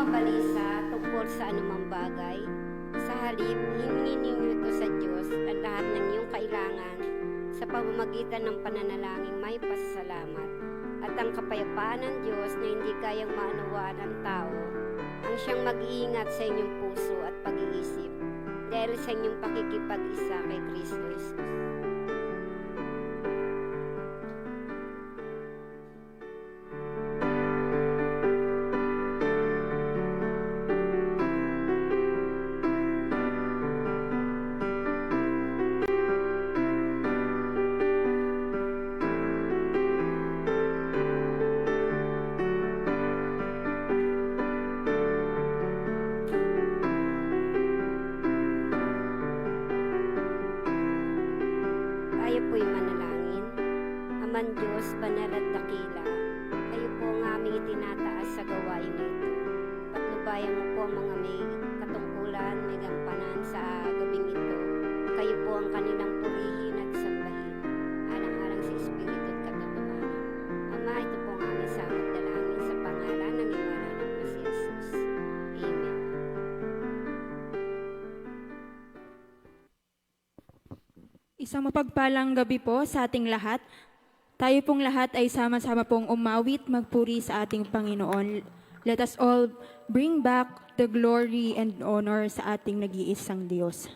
balisa tungkol sa anumang bagay. Sa halip, hingin ninyo ito sa Diyos at lahat ng iyong kailangan sa pamamagitan ng pananalangin may pasasalamat. At ang kapayapaan ng Diyos na hindi kayang maunawaan ng tao, ang siyang mag-iingat sa inyong puso at pag-iisip dahil sa inyong pakikipag-isa kay Kristo Jesus. Tayo po'y manalangin. Aman Diyos, banal at dakila, kayo po ang aming itinataas sa gawain na ito. Patnubayan mo po ang mga may katungkulan, may gampanan sa gabing ito. Kayo po ang kanilang purihin at sambahin, alang-alang sa Espiritu at katotohanan. Ama, ito po ang aming samot dalangin sa pangalan ng iwanan ng si Jesus. Amen. Isang mapagpalang gabi po sa ating lahat. Tayo pong lahat ay sama-sama pong umawit, magpuri sa ating Panginoon. Let us all bring back the glory and honor sa ating nag-iisang Diyos.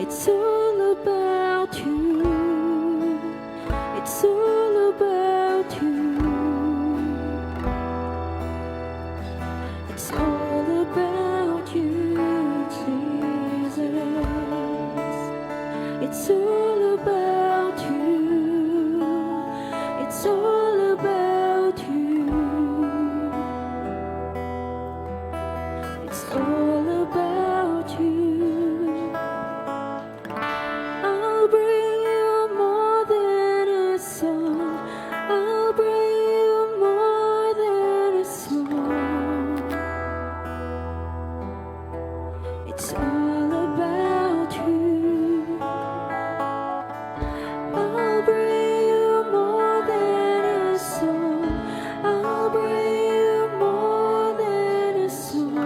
It's all about you. It's all about you. It's all about you, Jesus. It's all about you. It's all about you. It's all about you. I'll bring you more than a song. I'll bring you more than a song. It's all about you. I'll bring you more than a song. I'll bring you more than a song.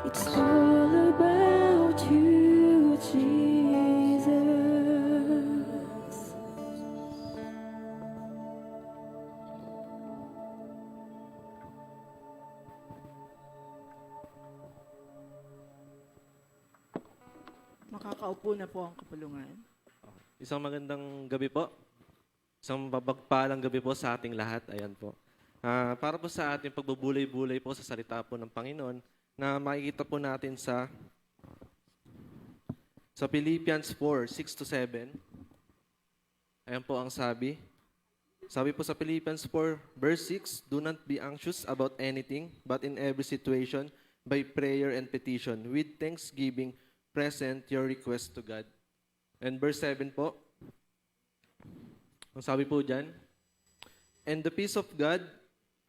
It's all about you, Jesus. Makakaupo na po ang kapulungan. Isang magandang gabi po. Isang mapagpalang gabi po sa ating lahat. Ayan po. Para po sa ating pagbubulay-bulay po sa salita po ng Panginoon na makikita po natin sa Philippians 4, 6-7. Ayan po ang sabi. Sabi po sa Philippians 4, verse 6, do not be anxious about anything, but in every situation, by prayer and petition, with thanksgiving, present your request to God. And verse 7 po, ang sabi po dyan, and the peace of God,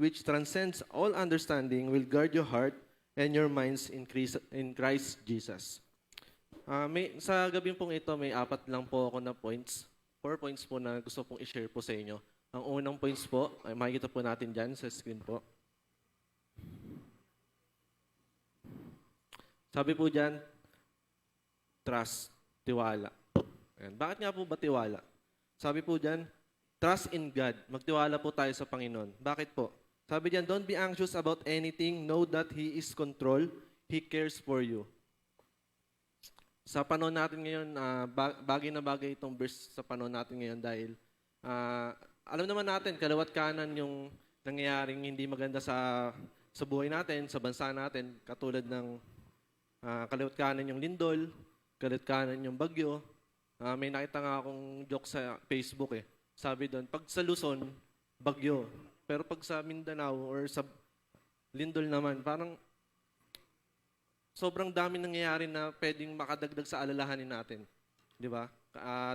which transcends all understanding, will guard your heart and your minds in Christ Jesus. Sa gabi pong ito, may 4 lang po ako na points. 4 points po na gusto pong i-share po sa inyo. Ang unang points po, ay makikita po natin dyan sa screen po. Sabi po dyan, trust, tiwala. Ayan. Bakit nga po ba tiwala? Sabi po dyan, trust in God. Magtiwala po tayo sa Panginoon. Bakit po? Sabi dyan, don't be anxious about anything. Know that He is control. He cares for you. Sa panahon natin ngayon, bagay na bagay itong verse sa panahon natin ngayon dahil alam naman natin, kalawat kanan yung nangyayaring hindi maganda sa buhay natin, sa bansa natin, katulad ng kalawat kanan yung lindol, kalawat kanan yung bagyo. May nakita nga akong joke sa Facebook eh. Sabi doon, pag sa Luzon, bagyo. Pero pag sa Mindanao or sa lindol naman, parang sobrang dami nangyayari na pwedeng makadagdag sa alalahanin natin. Di ba?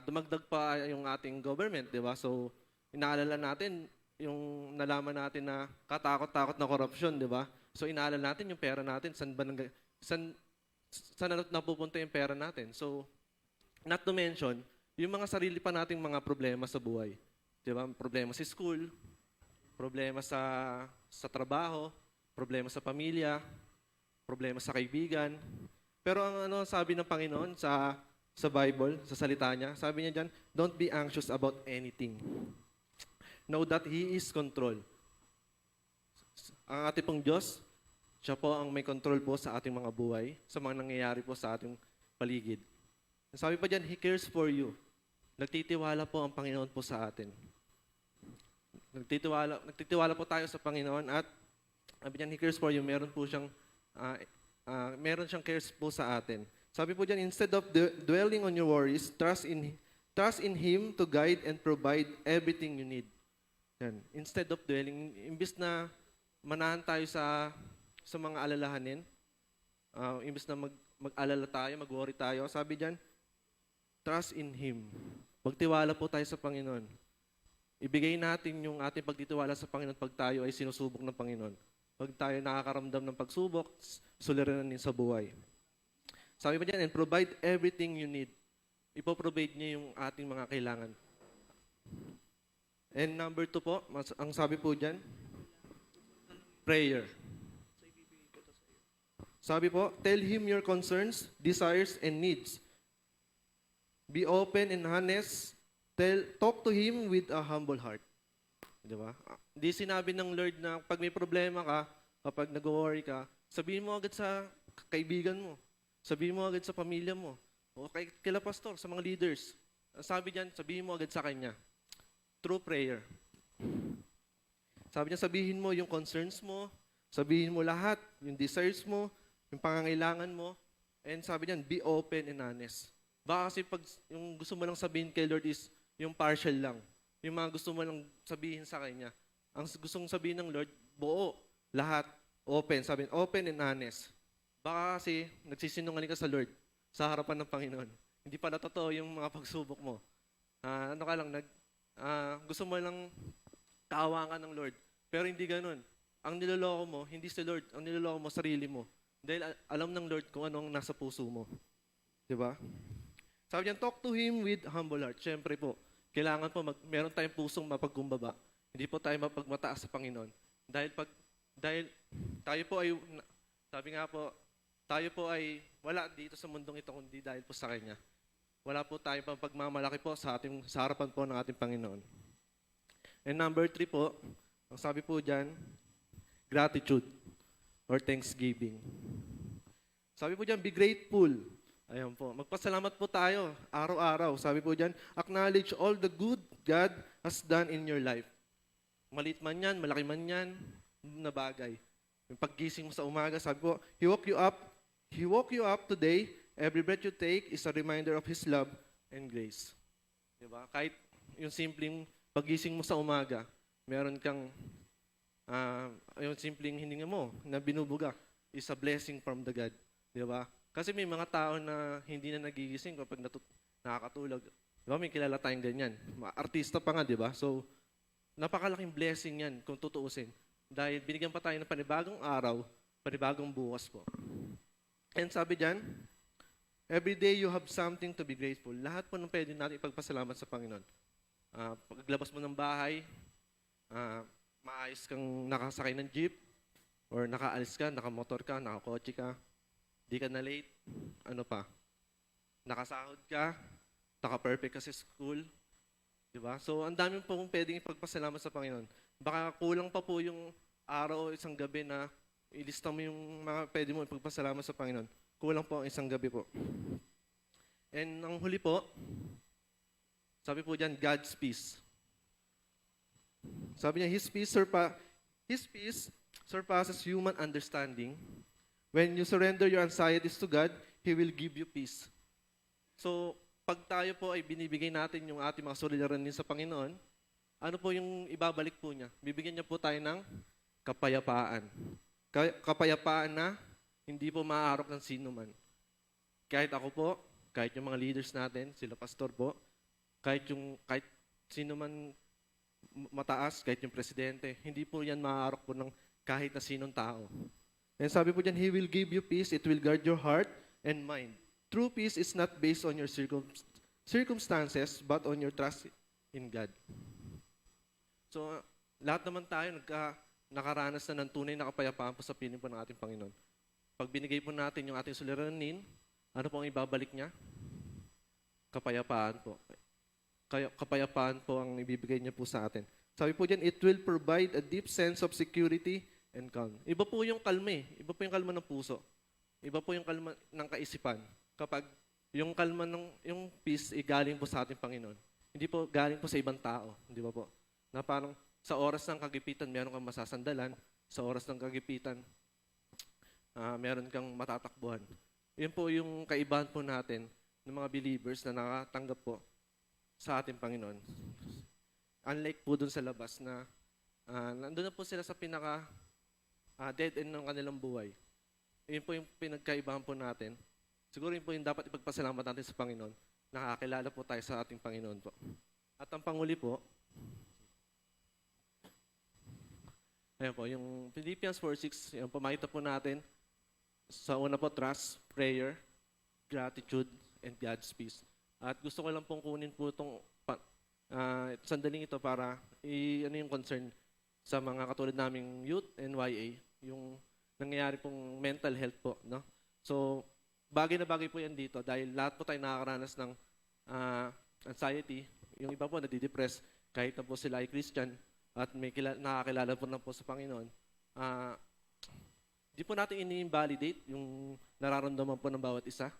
Dumagdag pa yung ating government, di ba? So, inaalala natin yung nalaman natin na katakot-takot na korupsyon, di ba? So, inaalala natin yung pera natin, saan napupunta yung pera natin. So, not to mention, yung mga sarili pa nating mga problema sa buhay. Di ba? Problema sa school, problema sa trabaho, problema sa pamilya, problema sa kaibigan. Pero ang sabi ng Panginoon sa Bible, sa salita niya, sabi niya diyan, don't be anxious about anything. Know that He is control. Ang ating pong Diyos, siya po ang may control po sa ating mga buhay, sa mga nangyayari po sa ating paligid. Sabi pa diyan, He cares for you. Nagtitiwala po ang Panginoon po sa atin. Nagtitiwala po tayo sa Panginoon at sabi diyan, He cares for you. Meron siyang cares po sa atin. Sabi po diyan, instead of dwelling on your worries, trust in Him to guide and provide everything you need. Yan. Instead of dwelling, imbis na manahan tayo sa mga alalahanin, imbis na mag-alala tayo, mag-worry tayo, sabi diyan, trust in Him. Magtiwala po tayo sa Panginoon. Ibigay natin yung ating pagtitiwala sa Panginoon pag tayo ay sinusubok ng Panginoon. Pag tayo nakakaramdam ng pagsubok, suliranin sa buhay. Sabi pa dyan, and provide everything you need. Ipoprovide niya yung ating mga kailangan. And number 2 po, ang sabi po dyan, prayer. Sabi po, tell Him your concerns, desires, and needs. Be open and honest. Talk to Him with a humble heart. Di ba? Di sinabi ng Lord na pag may problema ka, kapag nag-worry ka, sabihin mo agad sa kaibigan mo. Sabihin mo agad sa pamilya mo. O kila pastor, sa mga leaders. Ang sabi diyan, sabihin mo agad sa kanya. Through prayer. Sabi niya, sabihin mo yung concerns mo, sabihin mo lahat, yung desires mo, yung pangangailangan mo, and sabi niyan, be open and honest. Baka kasi pag yung gusto mo lang sabihin kay Lord is yung partial lang. Yung mga gusto mo lang sabihin sa Kanya. Ang gustong sabihin ng Lord, buo, lahat, open. Sabi niya, open and honest. Baka kasi nagsisinungaling ka sa Lord, sa harapan ng Panginoon. Hindi pala totoo yung mga pagsubok mo. Ano ka lang, gusto mo lang kaawaan ka ng Lord. Pero hindi ganun. Ang niloloko mo, hindi si Lord. Ang niloloko mo, sarili mo. Dahil alam ng Lord kung anong nasa puso mo. Diba? Sabi niyan, talk to Him with humble heart. Siyempre po, kailangan po meron tayong pusong mapagkumbaba. Hindi po tayo mapagmataas sa Panginoon. Dahil tayo po ay, sabi nga po, tayo po ay wala dito sa mundong ito kundi dahil po sa Kanya. Wala po tayo pang pagmamalaki po sa harapan po ng ating Panginoon. And number 3 po, ang sabi po dyan, gratitude or thanksgiving. Sabi po dyan, be grateful. Ayan po, magpasalamat po tayo araw-araw. Sabi po dyan, acknowledge all the good God has done in your life. Maliit man yan, malaki man yan, na bagay. Yung paggising mo sa umaga, sabi po, He woke you up today. Every breath you take is a reminder of His love and grace. Diba? Kahit yung simpleng paggising mo sa umaga, meron kang, yung simpleng hininga mo na binubuga is a blessing from the God. Diba? Kasi may mga tao na hindi na nagigising kapag nakakatulog. Diba? May kilala tayong ganyan. Artista pa nga, diba? So, napakalaking blessing yan kung tutuusin. Dahil binigyan pa tayo ng panibagong araw, panibagong bukas po. And sabi dyan, every day you have something to be grateful. Lahat po ng pwede natin ipagpasalamat sa Panginoon. Paglabas mo ng bahay, maayos kang nakasakay ng jeep, or nakaalis ka, nakamotor ka, nakakotse ka, di ka na late, ano pa, nakasahod ka, naka-perfect ka sa school, di ba? So, ang dami pong pwedeng ipagpasalamat sa Panginoon. Baka kulang pa po yung araw o isang gabi na ilista mo yung mga pwede mo ipagpasalamat sa Panginoon. Kulang po ang isang gabi po. And ang huli po, sabi po dyan, God's peace. Sabi niya, His peace surpasses human understanding. When you surrender your anxieties to God, He will give you peace. So, pag tayo po ay binibigay natin yung ating mga suliranin sa Panginoon, ano po yung ibabalik po niya? Bibigyan niya po tayo ng kapayapaan. Kapayapaan na hindi po maaarok ng sino man. Kahit ako po, kahit yung mga leaders natin, sila pastor po, kahit sino man mataas, kahit yung presidente, hindi po yan maaarok po ng kahit na sinong tao. And sabi po dyan, He will give you peace, it will guard your heart and mind. True peace is not based on your circumstances, but on your trust in God. So, lahat naman tayo nakaranas na ng tunay na kapayapaan po sa piling po ng ating Panginoon. Pag binigay po natin yung ating suliranin, ano po ang ibabalik niya? Kapayapaan po. Kapayapaan po ang ibibigay niya po sa atin. Sabi po dyan, it will provide a deep sense of security and calm. Iba po yung kalma eh. Iba po yung kalma ng puso. Iba po yung kalma ng kaisipan. Kapag yung kalma yung peace galing po sa ating Panginoon. Hindi po galing po sa ibang tao. Hindi ba po? Na parang sa oras ng kagipitan, meron kang masasandalan. Sa oras ng kagipitan, meron kang matatakbuhan. Yun po yung kaibahan po natin ng mga believers na nakatanggap po sa ating Panginoon. Unlike po dun sa labas na nandun na po sila sa pinaka dead end ng kanilang buhay. Yun po yung pinagkaibahan po natin. Siguro yun po yung dapat ipagpasalamat natin sa Panginoon. Nakakilala po tayo sa ating Panginoon po. At ang panguli po, ayan po, yung Philippians 4:6, yung pumakita po natin, sa una po, trust, prayer, gratitude, and God's peace. At gusto ko lang pong kunin po itong sandaling ito para ano yung concern sa mga katulad naming youth and YA, yung nangyayari pong mental health po. No? So, bagay na bagay po yan dito dahil lahat po tayo nakakaranas ng anxiety. Yung iba po nadidepress kahit na po sila ay Christian at may nakakilala po na po sa Panginoon. Di po natin ini-invalidate yung nararamdaman po ng bawat isa.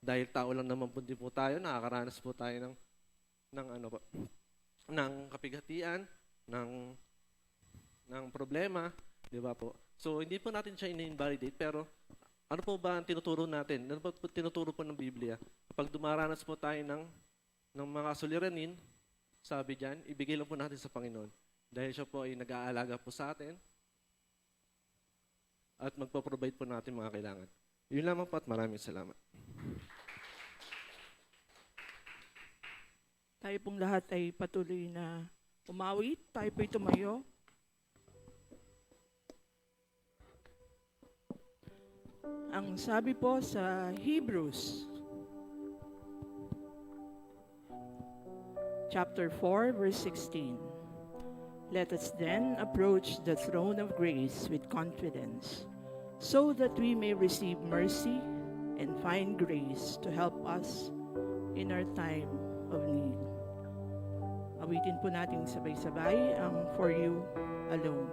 Dahil tao lang naman po din po tayo, nakakaranas po tayo ng ano po, ng kapighatian, ng problema, di ba po? So, hindi po natin siya ini-invalidate, pero ano po ba ang tinuturo natin? Ano po tinuturo po ng Biblia? Kapag dumaranas po tayo ng mga suliranin, sabi diyan, ibigay lang po natin sa Panginoon. Dahil siya po ay nag-aalaga po sa atin at magpo-provide po natin mga kailangan. Yun lamang po at maraming salamat. Tayo pong lahat ay patuloy na umawit. Tayo po'y tumayo. Ang sabi po sa Hebrews, chapter 4, verse 16. Let us then approach the throne of grace with confidence, so that we may receive mercy and find grace to help us in our time of need. Awitin po natin sabay-sabay ang For You Alone.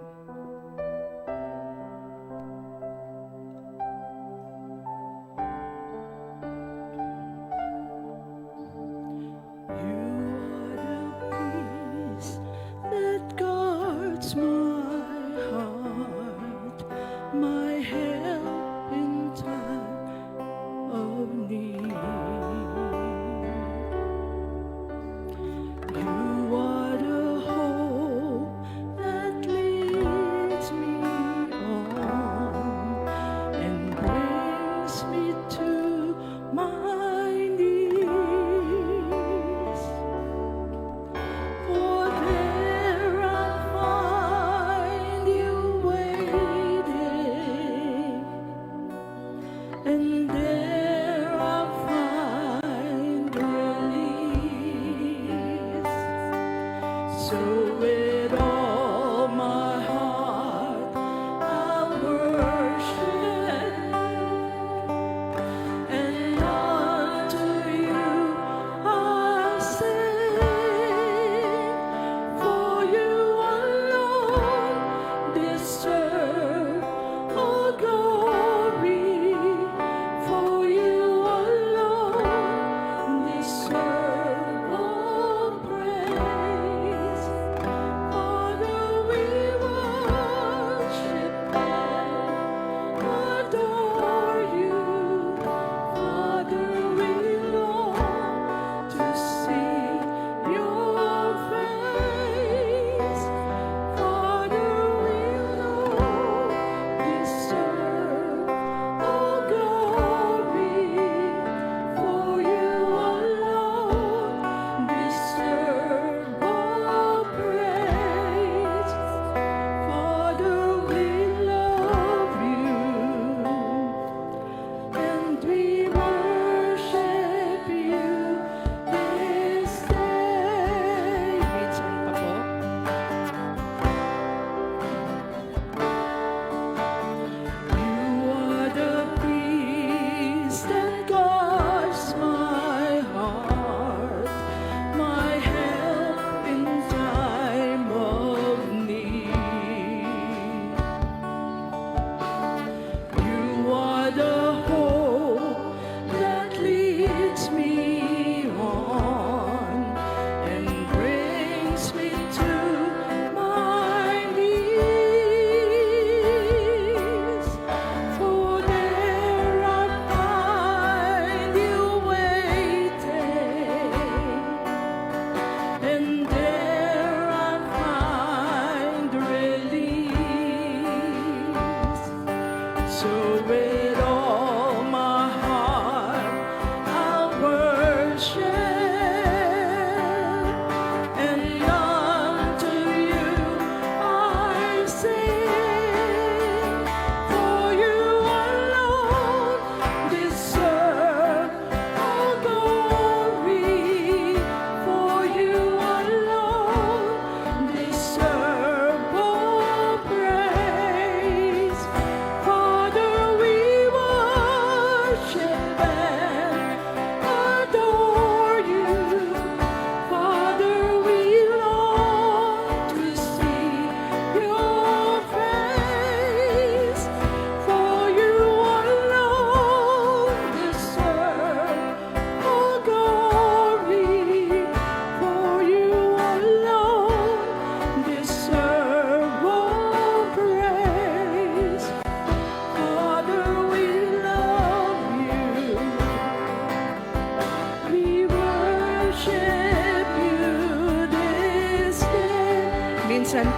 For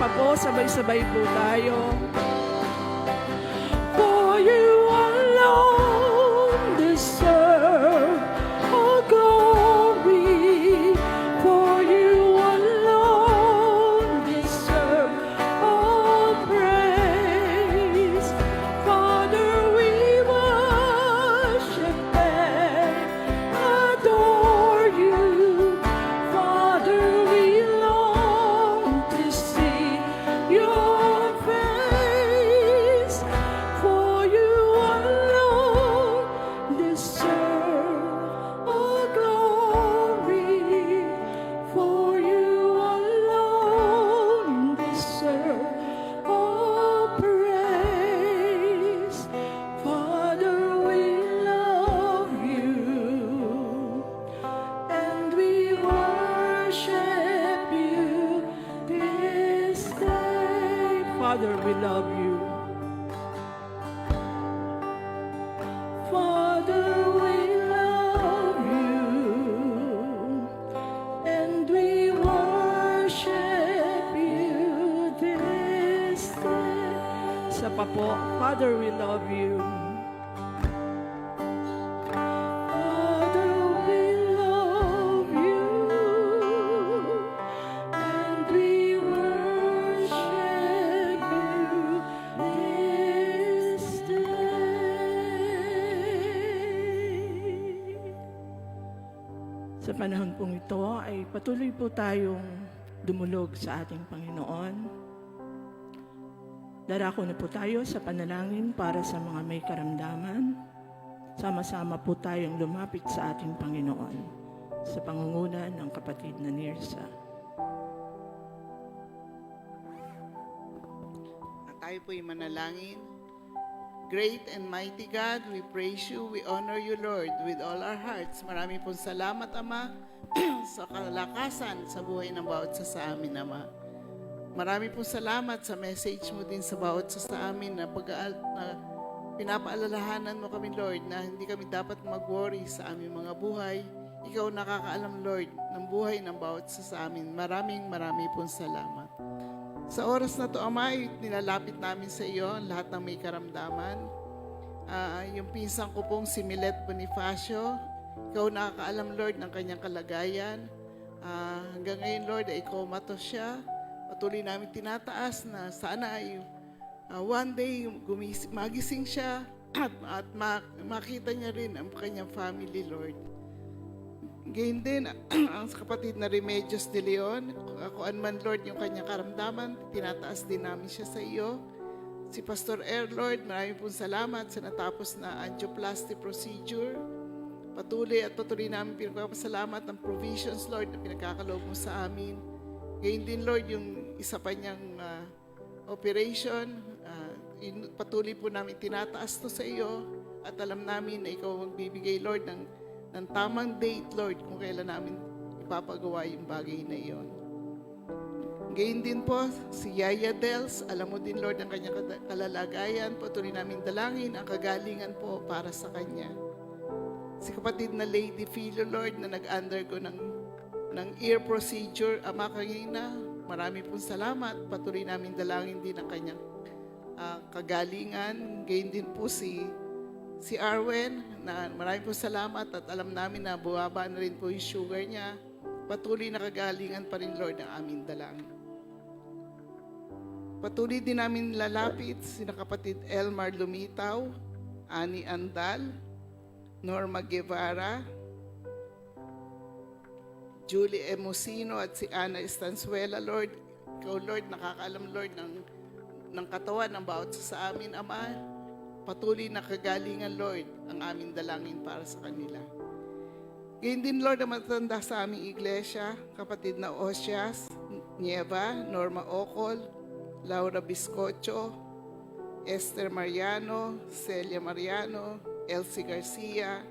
Sama-sama po, sabay-sabay po tayo. For you alone deserve all glory. For you alone deserve all praise. Father, we worship and adore you. Father, we long to see your face. For you alone deserve all glory. For you alone deserve all praise. Father, we love you and we worship you this day. Father, we love you. Father, we love you and we worship you this day. Sa pa po, Father, we love you. Father, we love you and we worship you this day. Sa panahon pong ito ay patuloy po tayong dumulog sa ating Panginoon. Darako na po tayo sa panalangin para sa mga may karamdaman. Sama-sama po tayong lumapit sa ating Panginoon sa pangunguna ng kapatid na Nirsa. At tayo po'y manalangin. Great and mighty God, we praise you, we honor you, Lord, with all our hearts. Marami pong salamat, Ama, sa kalakasan sa buhay ng bawat sa amin, Ama. Marami pong salamat sa message mo din sa bawat sa amin na pinapaalalahanan mo kami, Lord, na hindi kami dapat mag-worry sa aming mga buhay. Ikaw nakakaalam, Lord, ng buhay ng bawat sa amin. Marami pong salamat. Sa oras na to, Ama, nilalapit namin sa iyo ang lahat ng may karamdaman. Yung pinsan ko pong si Milet Bonifacio, ikaw nakakaalam, Lord, ng kanyang kalagayan. Hanggang ngayon, Lord, ay comatose siya. Patuloy namin tinataas na sana ay one day magising siya at makita niya rin ang kanyang family, Lord. Gayon din ang kapatid na Remedios de Leon. Kung man, Lord, yung kanyang karamdaman, tinataas din namin siya sa iyo. Si Pastor Air, Lord, maraming pong salamat sa natapos na angioplasty procedure. Patuloy namin pinagpapasalamat ng provisions, Lord, na pinagkakaloob mo sa amin. Gayon din, Lord, yung isa pa niyang operation, patuloy po namin tinataas to sa iyo at alam namin na ikaw magbibigay, Lord, ng tamang date, Lord, kung kailan namin ipapagawa yung bagay na iyon. Gayon din po, si Yaya Dels, alam mo din, Lord, ang kanyang kalalagayan, patuloy namin dalangin ang kagalingan po para sa kanya. Si kapatid na Lady Philo, Lord, na nag-undergo ng ear procedure, Ama Kangina, marami pong salamat, patuloy namin dalangin din ang kanyang kagalingan. Gayon din po si Arwen, na maraming po salamat at alam namin na bumaba na rin po yung sugar niya. Patuloy na kagalingan pa rin, Lord, ang aming dalangin. Patuloy din namin lalapit sina kapatid Elmar Lumitaw, Ani Andal, Norma Guevara, Julie Emosino at si Ana Estanzuela, Lord. Ikaw, Lord, nakakaalam, Lord, ng katawan ng bawat sa amin, Ama. Patuloy na kagalingan, Lord, ang aming dalangin para sa kanila. Ngayon din, Lord, ang matanda sa aming iglesia, kapatid na Osias, Nieva, Norma Ocol, Laura Biscocho, Esther Mariano, Celia Mariano, Elsie Garcia.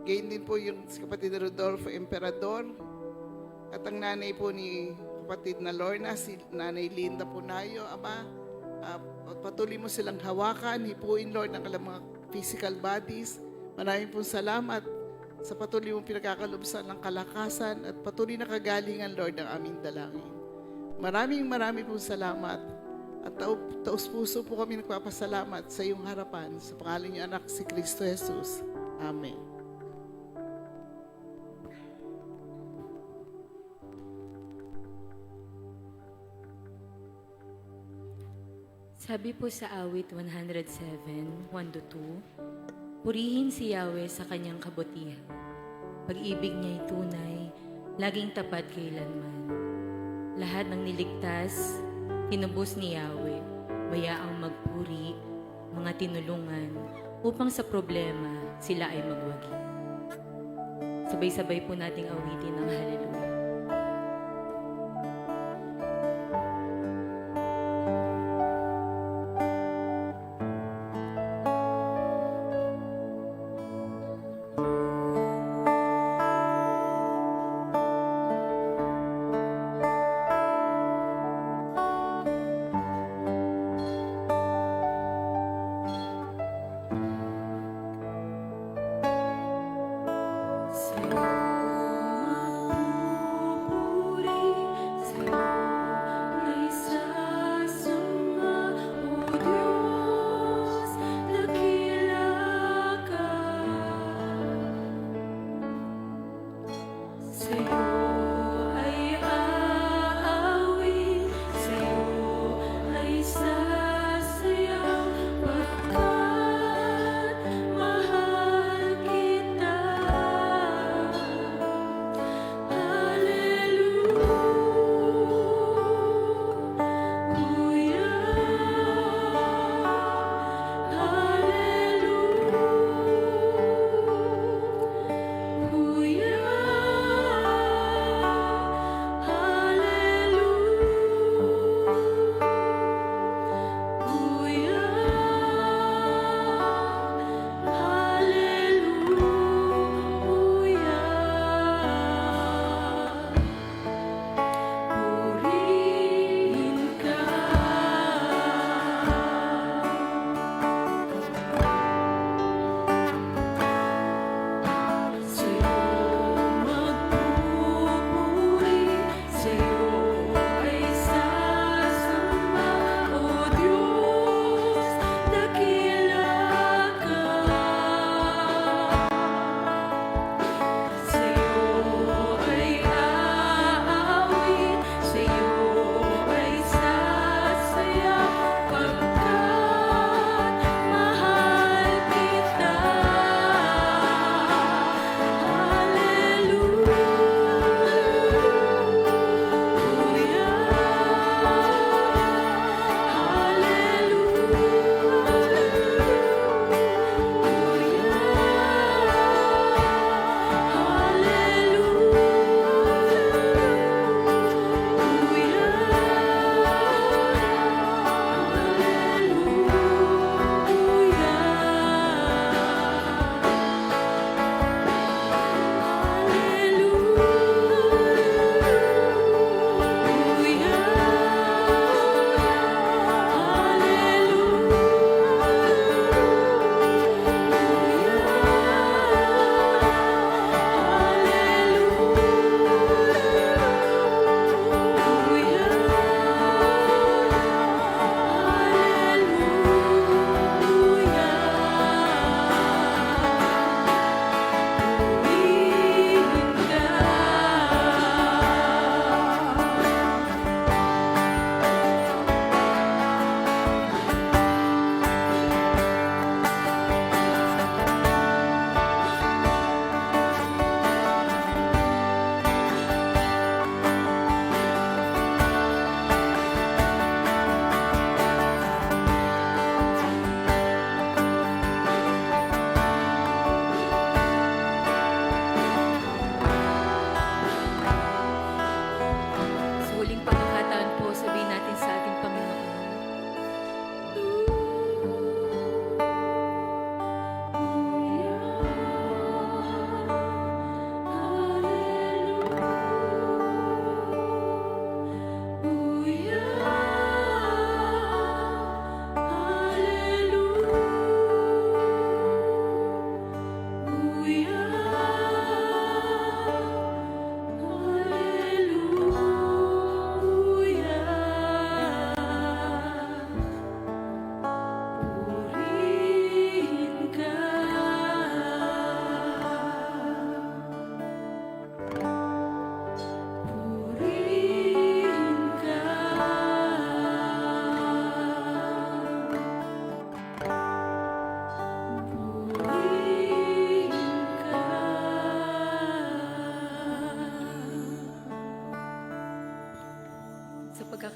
Ngayon din po yung kapatid na Rodolfo Emperador, at ang nanay po ni kapatid na Lorna, si Nanay Linda Punayo, Ama. Patuloy mo silang hawakan, hipuin, Lord, ng kanilang mga physical bodies. Maraming pong salamat sa patuloy mong pinagkakalubsan ng kalakasan at patuloy na kagalingan, Lord, ng aming dalangin. Maraming pong salamat. At taus-puso po kami nagpapasalamat sa iyong harapan sa pangalan niyo anak si Kristo Jesus. Amen. Sabi po sa awit 107, 1-2, purihin si Yahweh sa kanyang kabutihan. Pag-ibig niya'y tunay, laging tapat kailanman. Lahat ng niligtas, tinubos ni Yahweh, bayaang magpuri, mga tinulungan, upang sa problema sila ay magwagi. Sabay-sabay po nating awitin ang hallelujah.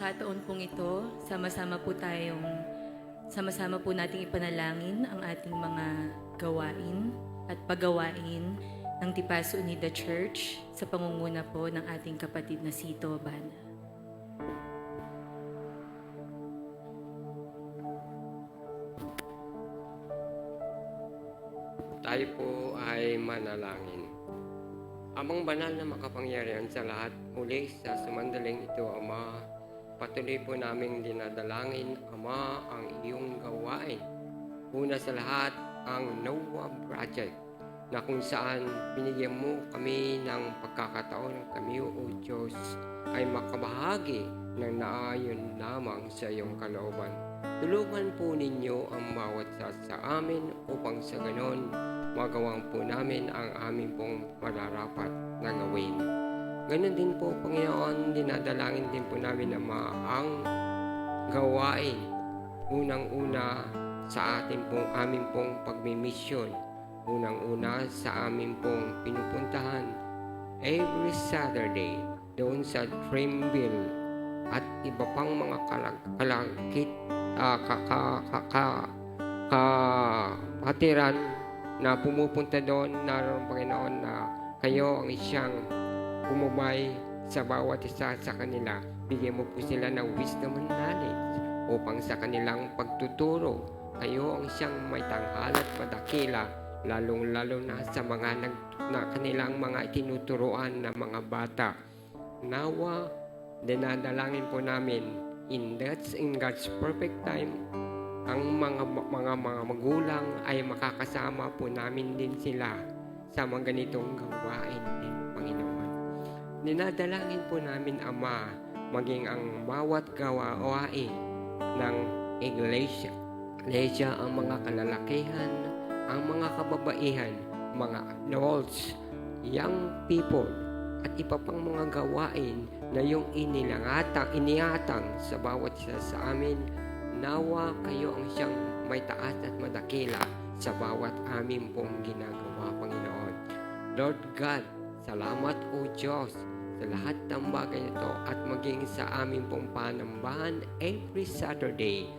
pagkakataon pong ito, sama-sama po nating ipanalangin ang ating mga gawain at paggawain ng Tipaso Unida Church sa pangunguna po ng ating kapatid na si Tito Bana. Tayo po ay manalangin. Amang banal na makapangyarihan sa lahat, muli sa sumandaling ito, Ama, patuloy po naming dinadalangin, Ama, ang iyong gawain. Una sa lahat, ang Noah Project, na kung saan binigyan mo kami ng pagkakataon, kami, O Diyos, ay makabahagi ng naayon lamang sa iyong kalooban. Tulungan po ninyo ang bawat sa amin upang sa ganon magawang po namin ang aming pong mararapat na gawin. Ganon din po, Panginoon, dinadalangin din po namin na ang gawain unang-una sa aming pong pagmimisyon, unang-una sa aming pong pinupuntahan every Saturday doon sa Dreamville at iba pang mga katiran na pumupunta doon. Naroon, Panginoon, na kayo ang siyang pumubay sa bawat isa sa kanila. Bigyan mo po sila ng wisdom and knowledge upang sa kanilang pagtuturo, kayo ang siyang may tanghalan at madakila, lalong-lalo na sa mga kanilang mga itinuturoan na mga bata. Nawa, dinadalangin po namin in God's perfect time, ang mga magulang ay makakasama po namin din sila sa mga ganitong gawain din, Panginoon. Dinadalangin po namin, Ama, maging ang bawat gawain ng iglesia, ang mga kalalakihan, ang mga kababaihan, mga adults, young people, at iba pang mga gawain na yung iniatang sa bawat isa sa amin. Nawa kayo ang siyang may taas at madakila sa bawat amin pong ginagawa, Panginoon. Lord God, salamat o Diyos sa lahat ng bagay ito at maging sa amin pong panambahan every Saturday,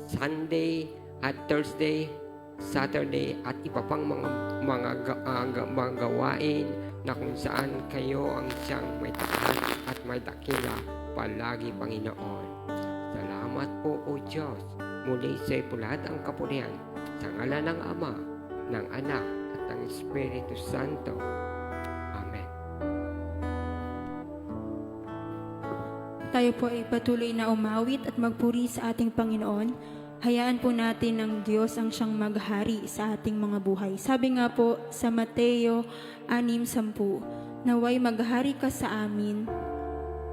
Sunday at Thursday, Saturday at iba pang mga gawain na kung saan kayo ang siyang may taas at may dakila palagi, Panginoon. Salamat po, O Diyos. Muli sa iyo po lahat ang kapurihan sa ngalan ng Ama, ng Anak at ng Espiritu Santo. Amen. Tayo po ay patuloy na umawit at magpuri sa ating Panginoon. Hayaan po natin ng Diyos ang siyang maghari sa ating mga buhay. Sabi nga po sa Mateo 6:10, naway maghari ka sa amin,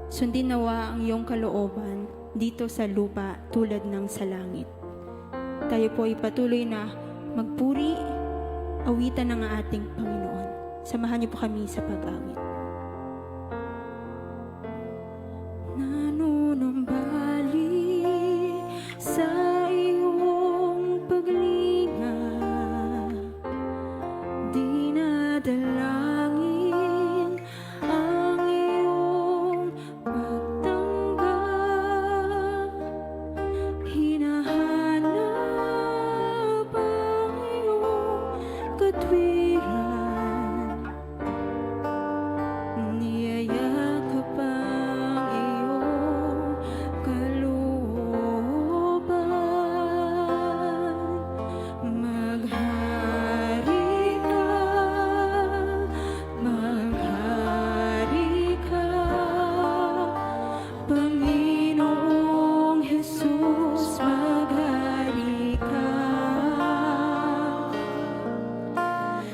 sundin nawa ang iyong kalooban dito sa lupa tulad ng sa langit. Tayo po ay patuloy na magpuri, awitan ng ating Panginoon. Samahan niyo po kami sa pag-awit. Nanunumbalik sa iyong paglinga, dinadalangin ang iyong pagtanggap, hinahanap ang iyong katwiran, niyayakap ang iyong kalooban. Maghari ka, Panginoong Jesus, maghari ka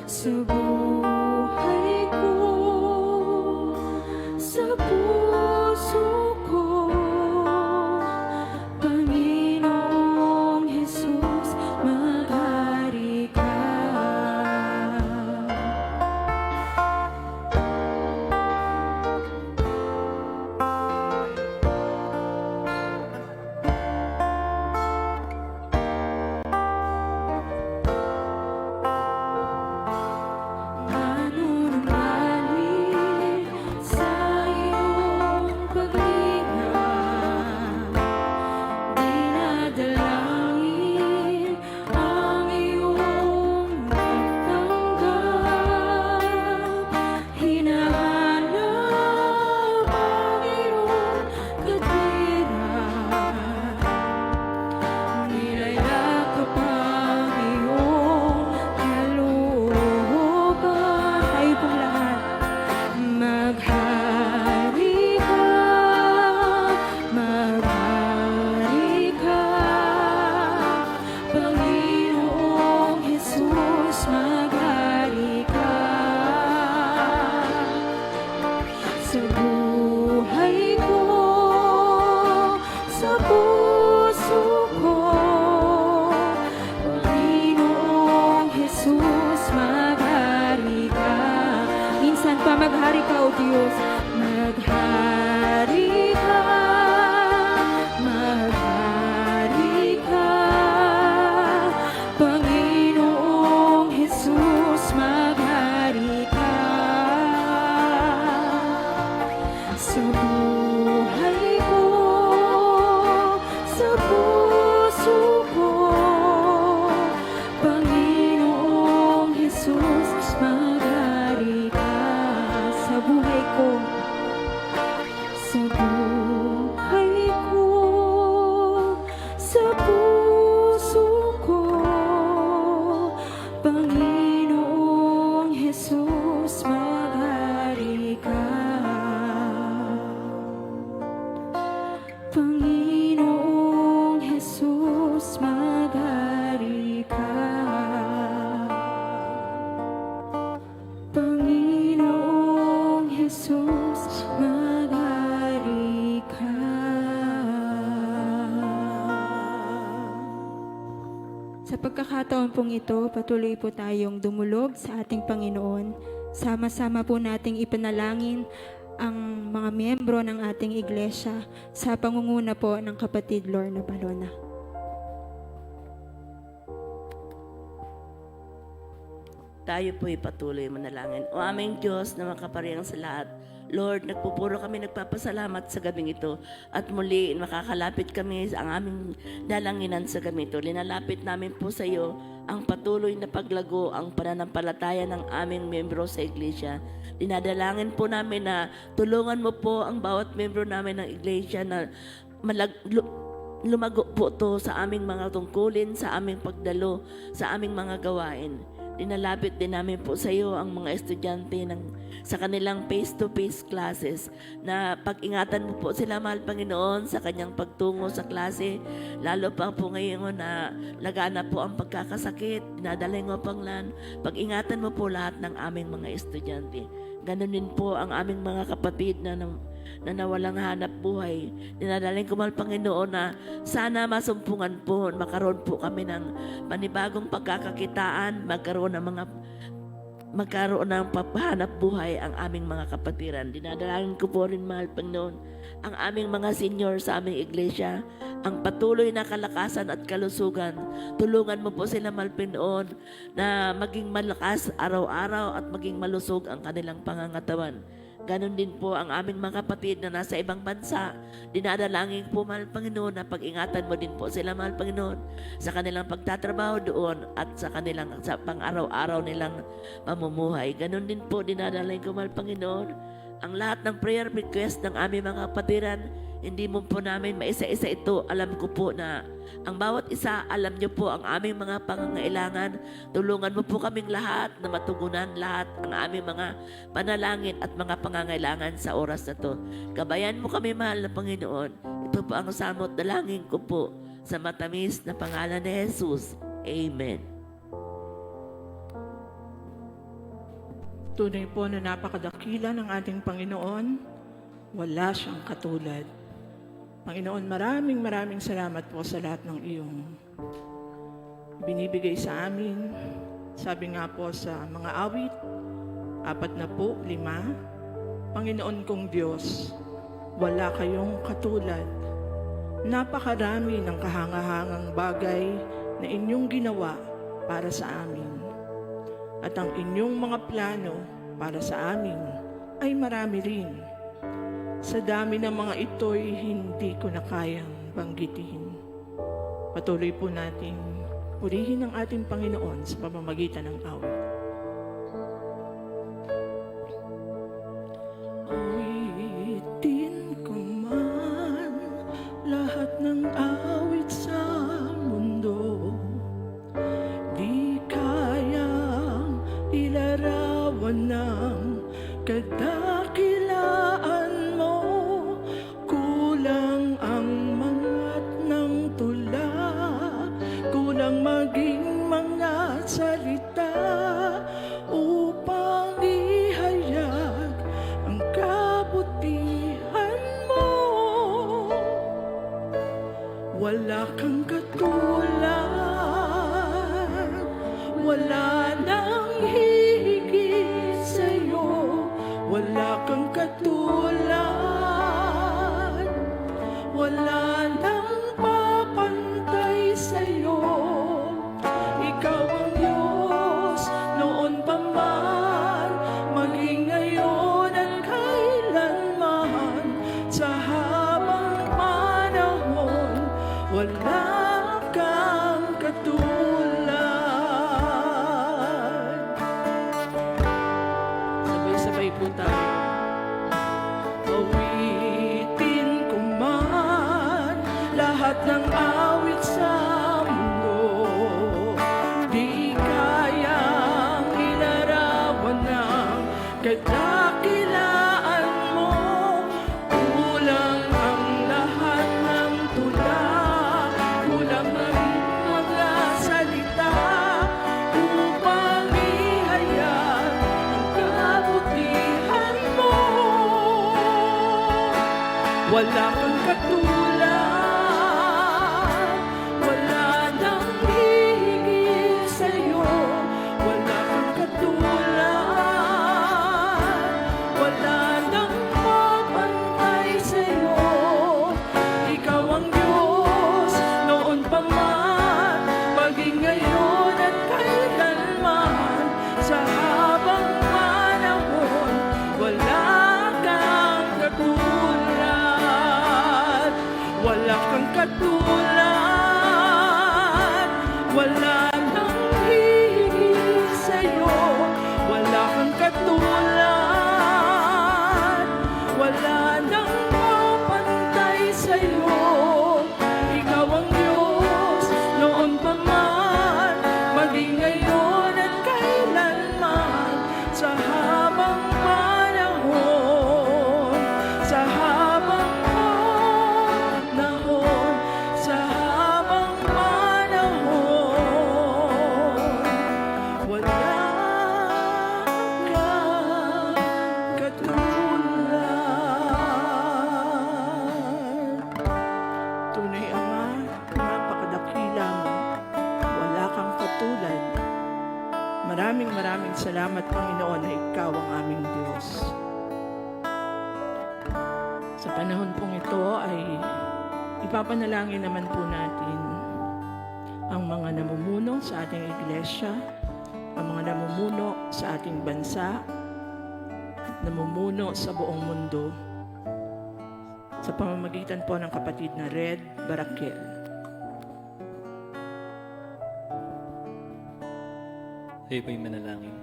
sa buhay ko, sa puso ko. Panginoong Jesus, maghari ka. Diyos, maghari ka, maghari ka. Panginoong Jesus, maghari ka. Sa buhay ko, sa puso ko, Panginoong Jesus, maghari ka. Sa buhay ko, sa buhay ko, sa puso ko, Panginoong Jesus, maghari ka. Panginoong Jesus, maghari ka. Panginoong Jesus, maghari ka. Sa pagkakataon pong ito, patuloy po tayong dumulog sa ating Panginoon. Sama-sama po nating ipanalangin ang mga miyembro ng ating iglesia sa pangunguna po ng kapatid Lorna Palona. Tayo po'y patuloy manalangin. O aming Diyos na makaparehang sa lahat, Lord, nagpupuro kami nagpapasalamat sa gabing ito at muli makakalapit kami sa aming dalanginan sa gabing ito. Linalapit namin po sa iyo ang patuloy na paglago ang pananampalataya ng aming membro sa iglesia. Dinadalangin po namin na tulungan mo po ang bawat membro namin ng iglesia na lumago po to sa aming mga tungkulin, sa aming pagdalo, sa aming mga gawain. Dinalapit din namin po sa iyo ang mga estudyante sa kanilang face-to-face classes na pag-ingatan mo po sila, mahal Panginoon, sa kanyang pagtungo sa klase. Lalo pa po ngayon na lagana po ang pagkakasakit, dinadalhin mo Panglan, pag-ingatan mo po lahat ng aming mga estudyante. Ganon din po ang aming mga kapatid na nawalang hanap buhay. Dinadaling ko, mahal Panginoon, na sana masumpungan po, makaroon po kami ng panibagong pagkakakitaan, magkaroon ng papahanap buhay ang aming mga kapatiran. Dinadalangin ko po rin, mahal Panginoon, ang aming mga senior sa aming iglesia, ang patuloy na kalakasan at kalusugan. Tulungan mo po sila, mahal Panginoon, na maging malakas araw-araw at maging malusog ang kanilang pangangatawan. Ganon din po ang aming mga kapatid na nasa ibang bansa. Dinadalangin po, mahal Panginoon, na pag-ingatan mo din po sila, mahal Panginoon, sa kanilang pagtatrabaho doon at sa kanilang sa pang-araw-araw nilang pamumuhay. Ganon din po dinadalangin ko, mahal Panginoon, ang lahat ng prayer request ng aming mga kapatiran. Hindi mo po namin maisa-isa ito. Alam ko po na ang bawat isa, alam niyo po ang aming mga pangangailangan. Tulungan mo po kaming lahat na matugunan lahat ang aming mga panalangin at mga pangangailangan sa oras na to. Gabayan mo kami, mahal na Panginoon. Ito po ang samot dalangin ko po sa matamis na pangalan ni Jesus. Amen. Tunay po na napakadakila ng ating Panginoon. Wala siyang katulad. Panginoon, maraming salamat po sa lahat ng iyong binibigay sa amin. Sabi nga po sa mga awit, 45, Panginoon kong Diyos, wala kayong katulad. Napakarami ng kahangahangang bagay na inyong ginawa para sa amin. At ang inyong mga plano para sa amin ay marami rin. Sa dami ng mga ito'y hindi ko na kayang banggitin. Patuloy po natin purihin ang ating Panginoon sa pamamagitan ng awit. Awitin ko man lahat ng awit sa mundo, di kayang ilarawan ng kadakilaan mo. Kulang ang mangat ng tula, kulang maging mga salita upang ihayag ang kabutihan mo. Wala kang katulad, wala nang hihigit sa'yo, wala Kadakilaan mo, kulang ang lahat ng tula, kulang na rin mga salita upang ihayag ang kabutihan mo. Wala kang katulad, wala nang hihigit sa'yo. Wala kang katulad, wala nang mapantay sa'yo. Ikaw ang Diyos noon pa man, maging ngayon at kailanman. Sa habang panahon, wala kang katulad. Wala kang katulad, wala nang hihigit sa'yo. Wala kang katulad, wala nang mapantay sa'yo. Ikaw ang Diyos noon pa man, maging ngayon at kailanman. Sa habang panahon, sa habang panahon, sa habang panahon, wala kang katulad. Tunay Ama, napakadakila mo, wala kang katulad. Maraming salamat, Panginoon, na Ikaw ang aming Diyos. Sa panahon pong ito ay ipapanalangin naman po natin ang mga namumuno sa ating iglesia, ang mga namumuno sa ating bansa, namumuno sa buong mundo, sa pamamagitan po ng kapatid na Red Barakel. Tayo po'y manalangin.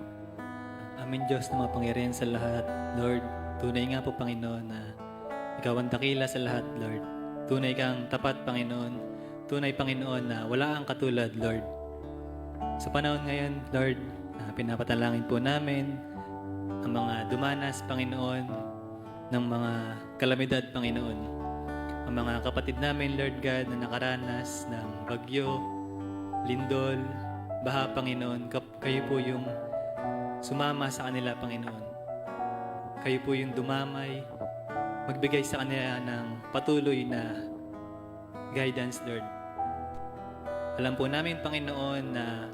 Amin Diyos na mapangyarihan sa lahat, Lord. Tunay nga po, Panginoon, na Ikaw ang dakila sa lahat, Lord. Tunay kang tapat, Panginoon. Tunay, Panginoon, na wala ang katulad, Lord. Sa panahon ngayon, Lord, pinapatalangin po namin ang mga dumanas, Panginoon, ng mga kalamidad, Panginoon. Ang mga kapatid namin, Lord God, na nakaranas ng bagyo, lindol, baha, Panginoon. Kayo po yung sumama sa kanila, Panginoon. Kayo po yung dumamay, magbigay sa kanila ng patuloy na guidance, Lord. Alam po namin, Panginoon, na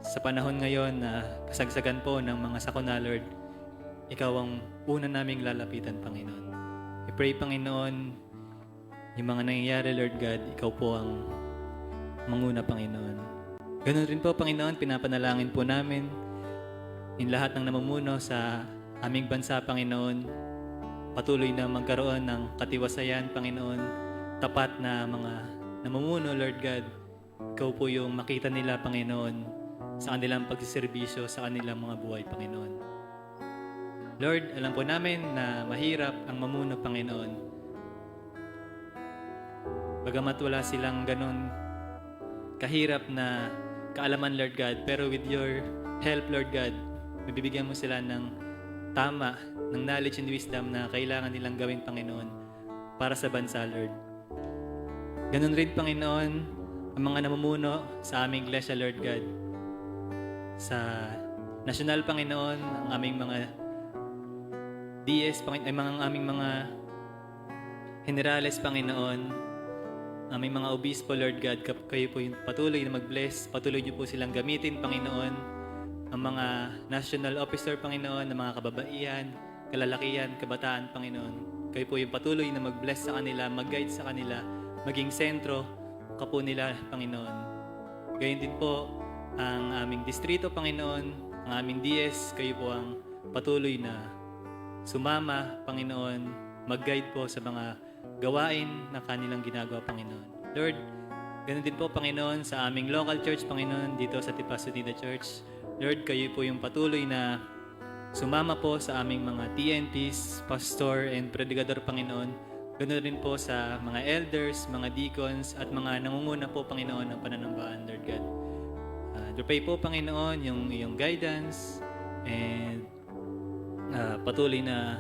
sa panahon ngayon na kasagsagan po ng mga sakuna, Lord, Ikaw ang una naming lalapitan, Panginoon. I pray, Panginoon, yung mga nangyayari, Lord God, Ikaw po ang manguna, Panginoon. Ganun rin po, Panginoon, pinapanalangin po namin in lahat ng namumuno sa aming bansa, Panginoon. Patuloy na magkaroon ng katiwasayan, Panginoon. Tapat na mga namumuno, Lord God. Ikaw po yung makita nila, Panginoon, sa kanilang pagsiservisyo, sa kanilang mga buhay, Panginoon. Lord, alam po namin na mahirap ang mamuno, Panginoon. Bagamat wala silang ganun kahirap na kaalaman, Lord God, pero with your help, Lord God, mabibigyan mo sila ng tama, ng knowledge and wisdom na kailangan nilang gawin, Panginoon, para sa bansa, Lord. Ganun rin, Panginoon, ang mga namumuno sa aming iglesia, Lord God. Sa national, Panginoon, ang aming mga DS, aming mga generales, Panginoon, aming mga obispo, Lord God, kayo po yung patuloy na mag-bless, patuloy niyo po silang gamitin, Panginoon, ang mga national officer, Panginoon, ang mga kababaihan, kalalakihan, kabataan, Panginoon. Kayo po yung patuloy na mag-bless sa kanila, mag-guide sa kanila, maging sentro kapo nila, Panginoon. Gayon din po ang aming distrito, Panginoon, ang aming DS, kayo po ang patuloy na sumama, Panginoon, mag-guide po sa mga gawain na kanilang ginagawa, Panginoon. Lord, ganun din po, Panginoon, sa aming local church, Panginoon, dito sa Tipas Unida Church. Lord, kayo po yung patuloy na sumama po sa aming mga TNTs, pastor, and predicador, Panginoon. Ganun rin po sa mga elders, mga deacons, at mga nangunguna po, Panginoon, ng pananambahan, Lord God. Pray po, Panginoon, yung guidance, and patuloy na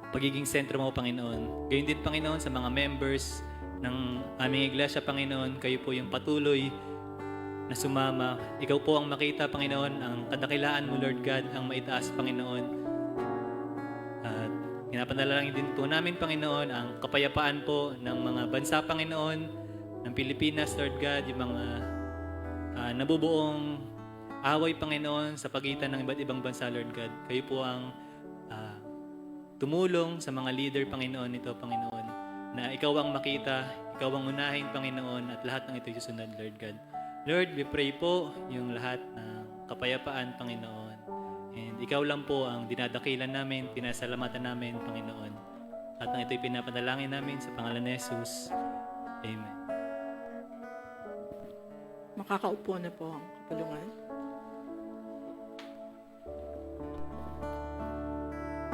pagiging sentro mo, Panginoon. Gayon din, Panginoon, sa mga members ng aming iglesia, Panginoon, kayo po yung patuloy na sumama. Ikaw po ang makita, Panginoon, ang kadakilaan mo, Lord God, ang maitaas, Panginoon. At pinapanalangin din po namin, Panginoon, ang kapayapaan po ng mga bansa, Panginoon, ng Pilipinas, Lord God, yung mga nabubuong away, Panginoon, sa pagitan ng iba't ibang bansa, Lord God. Kayo po ang tumulong sa mga leader, Panginoon, ito, Panginoon, na ikaw ang makita, ikaw ang unahin, Panginoon, at lahat ng ito susunod, Lord God. Lord, we pray po yung lahat ng kapayapaan, Panginoon. And ikaw lang po ang dinadakilan namin, pinasalamatan namin, Panginoon. At ang ito'y pinapanalangin namin sa pangalan ni Jesus. Amen. Makakaupo na po ang kapulungan.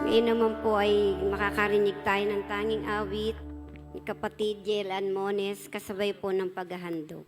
Ngayon naman po ay makakarinig tayo ng tanging awit ni kapatid Jel Anmones kasabay po ng paghahandog.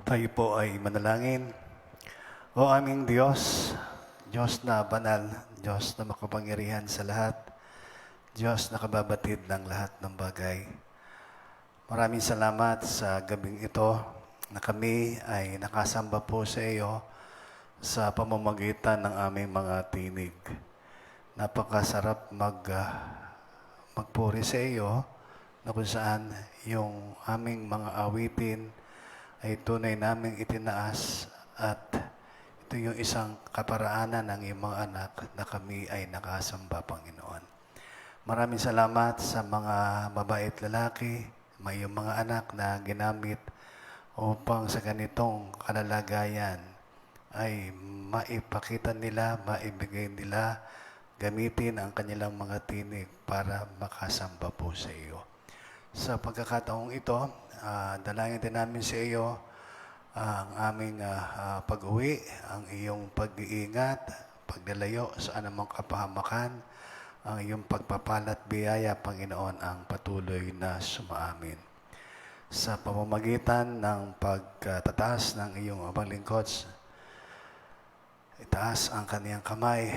Tayo po ay manalangin. O aming Diyos, Diyos na banal, Diyos na makapangyarihan sa lahat, Diyos na kababatid ng lahat ng bagay. Maraming salamat sa gabing ito na kami ay nakasamba po sa iyo sa pamamagitan ng aming mga tinig. Napakasarap magpuri sa iyo na kung saan yung aming mga awitin ay tunay naming itinaas at ito yung isang kaparaanan ng iyong mga anak na kami ay nakasamba, Panginoon. Maraming salamat sa mga babae at lalaki, may iyong mga anak na ginamit upang sa ganitong kalalagayan ay maipakita nila, maibigay nila, gamitin ang kanilang mga tinig para makasamba po sa iyo. Sa pagkakataong ito, dalangin din namin sa iyo ang aming pag-uwi, ang iyong pag-iingat, pagdalayo sa anumang kapahamakan, ang iyong pagpapalat biyaya, Panginoon, ang patuloy na sumaamin. Sa pamamagitan ng pagtataas ng iyong abang lingkod, itaas ang kaniyang kamay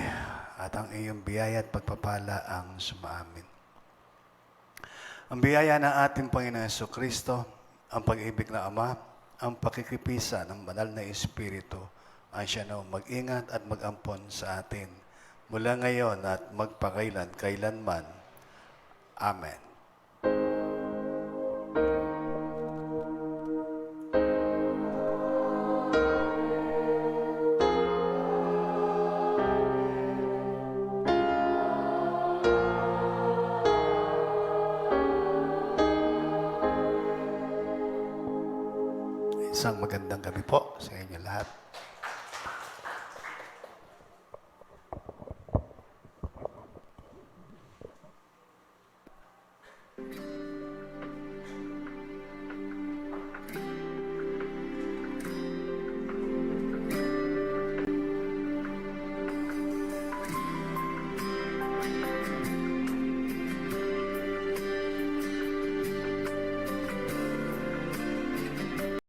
at ang iyong biyaya at pagpapala ang sumaamin. Ang biyaya ng ating Panginoon Jesucristo, ang pag-ibig ng Ama, ang pakikipisa ng banal na Espiritu, ang siya na mag-ingat at mag-ampon sa atin mula ngayon at magpakailan-kailanman. Amen. Isang magandang gabi po sa inyo lahat.